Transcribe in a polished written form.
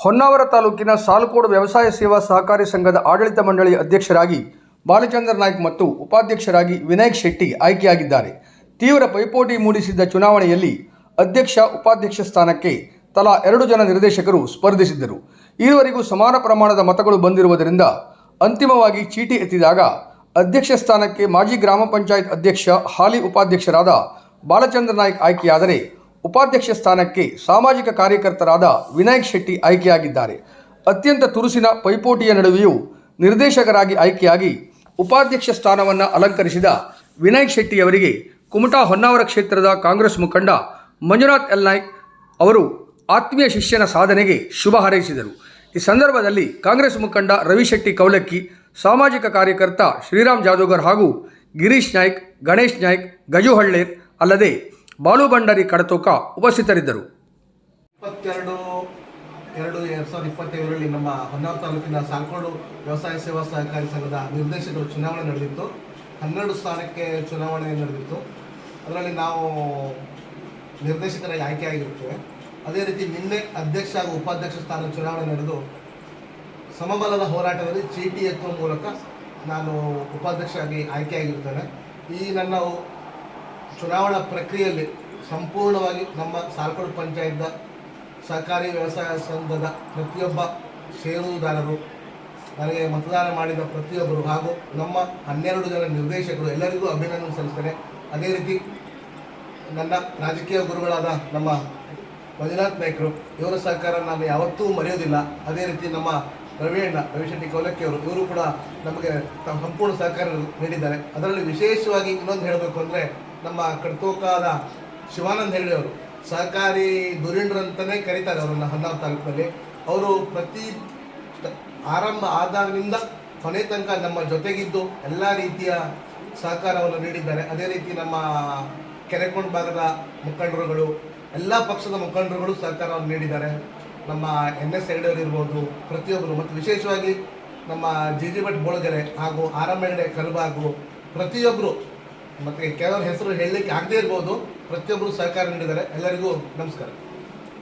ಹೊನ್ನಾವರ ತಾಲೂಕಿನ ಸಾಲುಕೋಡು ವ್ಯವಸಾಯ ಸೇವಾ ಸಹಕಾರಿ ಸಂಘದ ಆಡಳಿತ ಮಂಡಳಿ ಅಧ್ಯಕ್ಷರಾಗಿ ಬಾಲಚಂದ್ರ ನಾಯ್ಕ್ ಮತ್ತು ಉಪಾಧ್ಯಕ್ಷರಾಗಿ ವಿನಾಯಕ್ ಶೆಟ್ಟಿ ಆಯ್ಕೆಯಾಗಿದ್ದಾರೆ. ತೀವ್ರ ಪೈಪೋಟಿ ಮೂಡಿಸಿದ್ದ ಚುನಾವಣೆಯಲ್ಲಿ ಅಧ್ಯಕ್ಷ ಉಪಾಧ್ಯಕ್ಷ ಸ್ಥಾನಕ್ಕೆ ತಲಾ 2 ಜನ ನಿರ್ದೇಶಕರು ಸ್ಪರ್ಧಿಸಿದ್ದರು. ಈವರೆಗೂ ಸಮಾನ ಪ್ರಮಾಣದ ಮತಗಳು ಬಂದಿರುವುದರಿಂದ ಅಂತಿಮವಾಗಿ ಚೀಟಿ ಎತ್ತಿದಾಗ ಅಧ್ಯಕ್ಷ ಸ್ಥಾನಕ್ಕೆ ಮಾಜಿ ಗ್ರಾಮ ಪಂಚಾಯತ್ ಅಧ್ಯಕ್ಷ ಹಾಲಿ ಉಪಾಧ್ಯಕ್ಷರಾದ ಬಾಲಚಂದ್ರ ನಾಯ್ಕ್ ಆಯ್ಕೆಯಾದರೆ ಉಪಾಧ್ಯಕ್ಷ ಸ್ಥಾನಕ್ಕೆ ಸಾಮಾಜಿಕ ಕಾರ್ಯಕರ್ತರಾದ ವಿನಾಯಕ್ ಶೆಟ್ಟಿ ಆಯ್ಕೆಯಾಗಿದ್ದಾರೆ. ಅತ್ಯಂತ ತುರುಸಿನ ಪೈಪೋಟಿಯ ನಡುವೆಯೂ ನಿರ್ದೇಶಕರಾಗಿ ಆಯ್ಕೆಯಾಗಿ ಉಪಾಧ್ಯಕ್ಷ ಸ್ಥಾನವನ್ನು ಅಲಂಕರಿಸಿದ ವಿನಾಯಕ್ ಶೆಟ್ಟಿಯವರಿಗೆ ಕುಮಟಾ ಹೊನ್ನಾವರ ಕ್ಷೇತ್ರದ ಕಾಂಗ್ರೆಸ್ ಮುಖಂಡ ಮಂಜುನಾಥ್ ಎಲ್ ನಾಯ್ಕ್ ಅವರು ಆತ್ಮೀಯ ಶಿಷ್ಯನ ಸಾಧನೆಗೆ ಶುಭ ಹಾರೈಸಿದರು. ಈ ಸಂದರ್ಭದಲ್ಲಿ ಕಾಂಗ್ರೆಸ್ ಮುಖಂಡ ರವಿಶೆಟ್ಟಿ ಕೌಲಕ್ಕಿ, ಸಾಮಾಜಿಕ ಕಾರ್ಯಕರ್ತ ಶ್ರೀರಾಮ್ ಜಾದೂಗರ್ ಹಾಗೂ ಗಿರೀಶ್ ನಾಯ್ಕ್, ಗಣೇಶ್ ನಾಯ್ಕ್, ಗಜು ಹಳ್ಳೇರ್ ಅಲ್ಲದೆ ಬಾಲು ಭಂಡಾರಿ ಕಡತೋಕ ಉಪಸ್ಥಿತರಿದ್ದರು. 22/2/2025ರಲ್ಲಿ ನಮ್ಮ ಹೊನ್ನಾವರ ತಾಲೂಕಿನ ಸಾಲುಕೋಡು ವ್ಯವಸಾಯ ಸೇವಾ ಸಹಕಾರಿ ಸಂಘದ ನಿರ್ದೇಶಕರು ಚುನಾವಣೆ ನಡೆದಿತ್ತು. 12 ಸ್ಥಾನಕ್ಕೆ ಚುನಾವಣೆ ನಡೆದಿತ್ತು. ಅದರಲ್ಲಿ ನಾವು ನಿರ್ದೇಶಕರಾಗಿ ಆಯ್ಕೆಯಾಗಿರುತ್ತೇವೆ. ಅದೇ ರೀತಿ ನಿನ್ನೆ ಅಧ್ಯಕ್ಷ ಹಾಗೂ ಉಪಾಧ್ಯಕ್ಷ ಸ್ಥಾನ ಚುನಾವಣೆ ನಡೆದು ಸಮಬಲದ ಹೋರಾಟದಲ್ಲಿ ಚೀಟಿ ಎತ್ತುವ ಮೂಲಕ ನಾನು ಉಪಾಧ್ಯಕ್ಷರಾಗಿ ಆಯ್ಕೆಯಾಗಿರುತ್ತೇನೆ. ಈ ನನ್ನ ಚುನಾವಣಾ ಪ್ರಕ್ರಿಯೆಯಲ್ಲಿ ಸಂಪೂರ್ಣವಾಗಿ ನಮ್ಮ ಸಾಲುಕೋಡು ಪಂಚಾಯತ್ನ ಸಹಕಾರಿ ವ್ಯವಸಾಯ ಸಂಘದ ಪ್ರತಿಯೊಬ್ಬ ಷೇರುದಾರರು, ನನಗೆ ಮತದಾನ ಮಾಡಿದ ಪ್ರತಿಯೊಬ್ಬರು ಹಾಗೂ ನಮ್ಮ 12 ಜನ ನಿರ್ದೇಶಕರು ಎಲ್ಲರಿಗೂ ಅಭಿನಂದನೆ ಸಲ್ಲಿಸ್ತೇನೆ. ಅದೇ ರೀತಿ ನನ್ನ ರಾಜಕೀಯ ಗುರುಗಳಾದ ನಮ್ಮ ಮಂಜುನಾಥ್ ನಾಯ್ಕರು, ಇವರ ಸಹಕಾರ ನಾನು ಯಾವತ್ತೂ ಮರೆಯೋದಿಲ್ಲ. ಅದೇ ರೀತಿ ನಮ್ಮ ರವಿಶೆಟ್ಟಿ ಕೌಲಕ್ಕಿಯವರು, ಇವರು ಕೂಡ ನಮಗೆ ಸಂಪೂರ್ಣ ಸಹಕಾರ ನೀಡಿದ್ದಾರೆ. ಅದರಲ್ಲಿ ವಿಶೇಷವಾಗಿ ಇನ್ನೊಂದು ಹೇಳಬೇಕು ಅಂದರೆ ನಮ್ಮ ಕಡ್ತೋಕಾದ ಶಿವಾನಂದ ಹೆಗಡೆ ಅವರು ಸಹಕಾರಿ ಧುರೀಣರಂತಲೇ ಕರೀತಾರೆ ಅವರನ್ನು ಹೊನ್ನಾವರ ತಾಲೂಕಿನಲ್ಲಿ. ಅವರು ಪ್ರತಿ ಆರಂಭ ಆದಾಗಿನಿಂದ ಕೊನೆ ತನಕ ನಮ್ಮ ಜೊತೆಗಿದ್ದು ಎಲ್ಲ ರೀತಿಯ ಸಹಕಾರವನ್ನು ನೀಡಿದ್ದಾರೆ. ಅದೇ ರೀತಿ ನಮ್ಮ ಕೆರೆಕೊಂಡ ಭಾಗದ ಮುಖಂಡರುಗಳು, ಎಲ್ಲ ಪಕ್ಷದ ಮುಖಂಡರುಗಳು ಸಹಕಾರವನ್ನು ನೀಡಿದ್ದಾರೆ. ನಮ್ಮ NS ಹೆಗಡೆಯವರು ಇರ್ಬೋದು, ಪ್ರತಿಯೊಬ್ಬರು, ಮತ್ತು ವಿಶೇಷವಾಗಿ ನಮ್ಮ ಜಿ ಭಟ್ ಬೋಳಗೆರೆ ಹಾಗೂ ಆರಮೆಲ್ಡೆ ಕಲ್ಬಾಗು ಪ್ರತಿಯೊಬ್ಬರು, ಮತ್ತು ಕೆಲವರ ಹೆಸರು ಹೇಳಲಿಕ್ಕೆ ಆಗದೇ ಇರ್ಬೋದು, ಪ್ರತಿಯೊಬ್ಬರು ಸಹಕಾರ ನೀಡಿದ್ದಾರೆ. ಎಲ್ಲರಿಗೂ ನಮಸ್ಕಾರ.